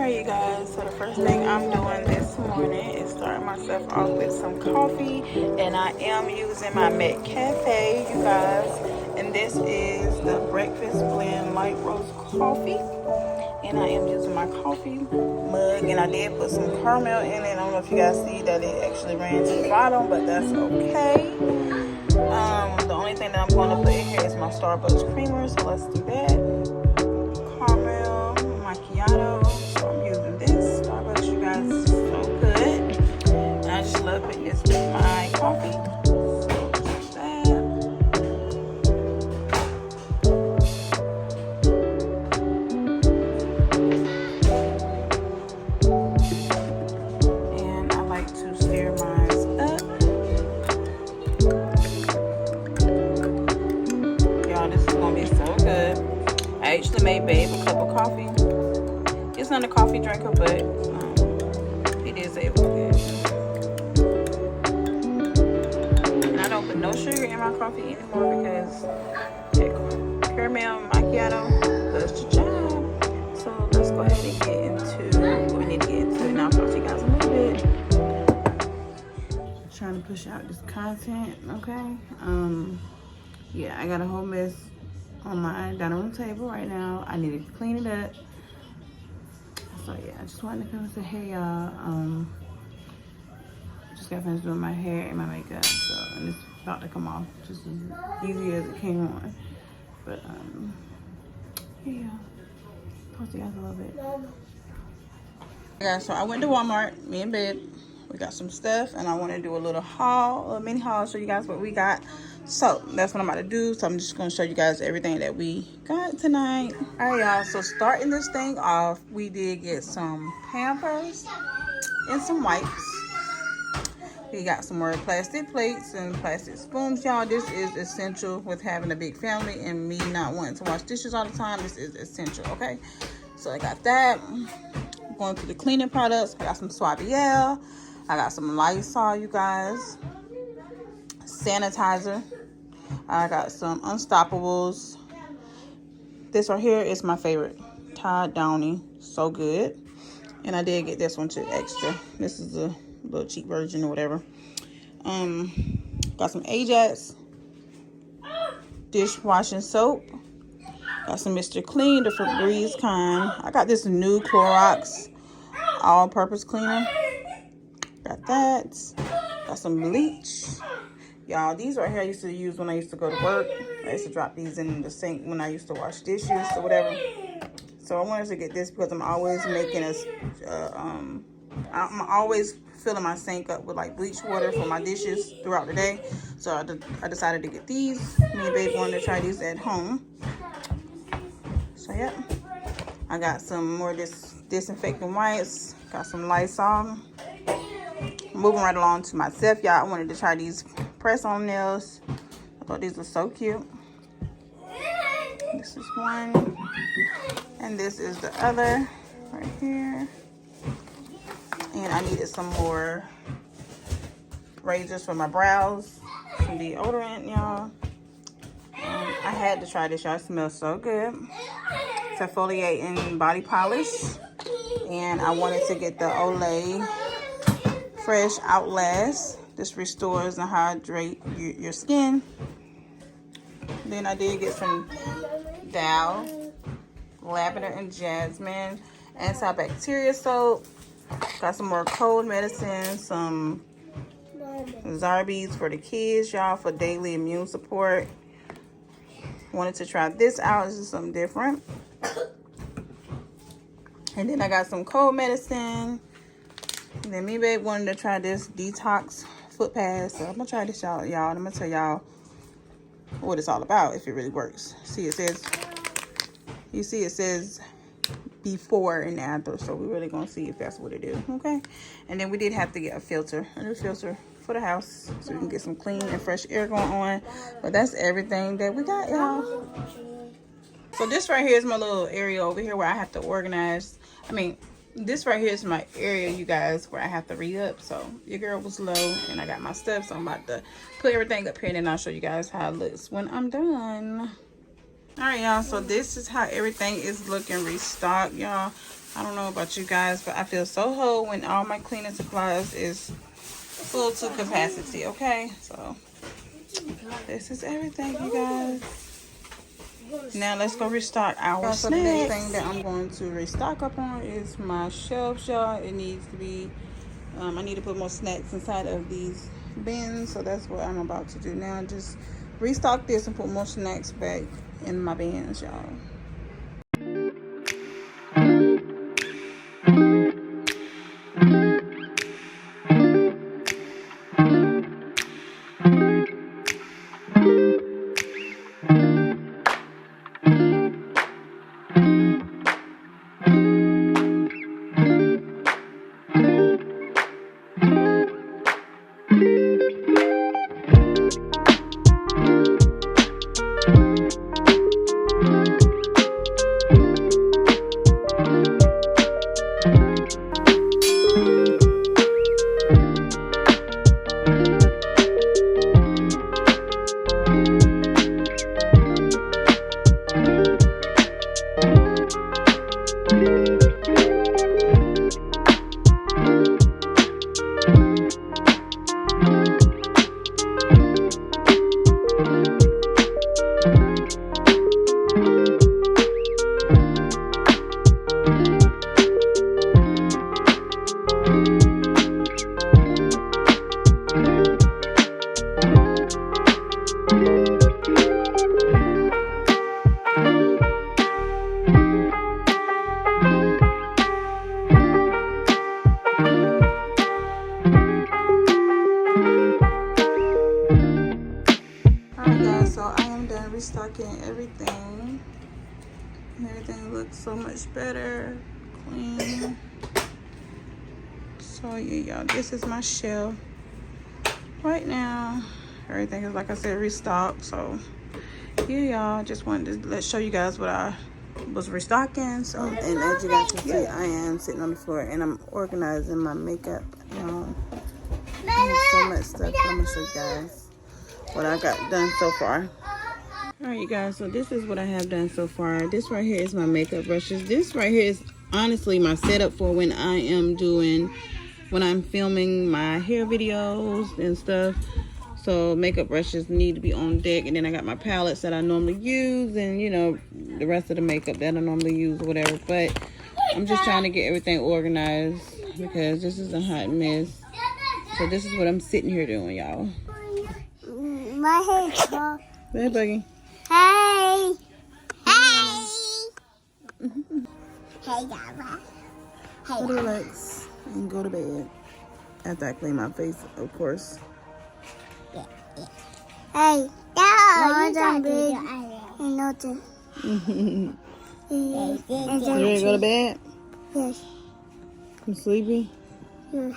Alright, you guys, so the first thing I'm doing this morning is starting myself off with some coffee, and I am using my Met Cafe, you guys, and this is the breakfast blend light roast coffee, and I am using my coffee mug, and I did put some caramel in it. I don't know if you guys see that it actually ran to the bottom, but that's okay. The only thing that I'm going to put in here is my Starbucks creamer, so let's do that. Caramel macchiato. So I'm using this Starbucks, you guys. It's so good, and I just love putting this with my coffee. So just that. And I like to stir mine up. Y'all, this is gonna be so good. I actually made Babe a cup of coffee. It's not a coffee drinker, but it is able to get. And I don't put no sugar in my coffee anymore because that caramel macchiato does the job. So let's go ahead and get into what we need to get into. And I'll talk to you guys in a little bit. Trying to push out this content, okay? Yeah, I got a whole mess on my dining room table right now. I need to clean it up. So yeah, I just wanted to come and say, hey y'all, just got finished doing my hair and my makeup, so, and it's about to come off just as easy as it came on. But yeah, talk to you guys a little bit. Yeah, so I went to Walmart, me and Babe. We got some stuff, and I want to do a little haul, a mini haul, show you guys what we got. So that's what I'm about to do. So I'm just going to show you guys everything that we got tonight. All right, y'all. So starting this thing off, we did get some Pampers and some wipes. We got some more plastic plates and plastic spoons, y'all. This is essential with having a big family and me not wanting to wash dishes all the time. This is essential, okay? So I got that. Going through the cleaning products. I got some Aviel. I got some Lysol, you guys. Sanitizer. I got some Unstoppables. This right here is my favorite. Tide Downy. So good. And I did get this one too, extra. This is a little cheap version or whatever. Got some Ajax dishwashing soap. Got some Mr. Clean, the Febreze kind. I got this new Clorox all-purpose cleaner. Got that. Got some bleach. Y'all, these right here I used to use when I used to go to work. I used to drop these in the sink when I used to wash dishes or whatever. So I wanted to get this because I'm always making I'm always filling my sink up with like bleach water for my dishes throughout the day. So I decided to get these. Me and Babe wanted to try these at home. So yeah, I got some more disinfectant wipes. Got some Lysol. Moving right along to myself, y'all. I wanted to try these press-on nails. I thought these were so cute. This is one, and this is the other right here. And I needed some more razors for my brows, some deodorant, y'all. I had to try this, y'all. It smells so good. It's exfoliating body polish, and I wanted to get the Olay Fresh Outlast. This restores and hydrates your skin. Then I did get some Dow Lavender and Jasmine antibacterial soap. Got some more cold medicine, some Zarbees for the kids, y'all, for daily immune support. Wanted to try this out. This is something different. And then I got some cold medicine. And then me and Babe wanted to try this detox foot pad. So I'm gonna try this out, y'all. I'm gonna tell y'all what it's all about, if it really works. See, it says, you see it says before and after. So we're really gonna see if that's what it is, okay? And then we did have to get a new filter for the house so we can get some clean and fresh air going on. But that's everything that we got, y'all. So this right here is my little area over here where I have to organize. I mean, this right here is my area, you guys, where I have to re-up. So your girl was low and I got my stuff, so I'm about to put everything up here and then I'll show you guys how it looks when I'm done. All right, y'all, so this is how everything is looking restocked, y'all. I don't know about you guys, but I feel so whole when all my cleaning supplies is full to capacity, okay? So, this is everything, you guys. Now, let's go restock our snacks. So, the next thing that I'm going to restock up on is my shelves, y'all. It needs to be, I need to put more snacks inside of these bins. So, that's what I'm about to do now. Just restock this and put more snacks back in my bins, y'all. Restocking everything, and everything looks so much better, clean. So yeah, y'all, this is my shelf right now. Everything is, like I said, restocked. So yeah, y'all, just wanted to show you guys what I was restocking. So, and as you guys can see, I am sitting on the floor and I'm organizing my makeup, y'all. I have so much stuff. I'm gonna show you guys what I got done so far. Alright, you guys, so this is what I have done so far. This right here is my makeup brushes. This right here is honestly my setup for when I'm filming my hair videos and stuff. So makeup brushes need to be on deck, and then I got my palettes that I normally use, and you know, the rest of the makeup that I normally use or whatever. But I'm just trying to get everything organized because this is a hot mess. So this is what I'm sitting here doing, y'all. My hair's tall. Hey, Buggy. Hey. Hey. Hey, Dada. Hey. Relax and go to bed after I clean my face, of course. Yeah. Hey. No, don't be. Nothing. You ready to go to bed? Yes. I'm sleepy. Yes.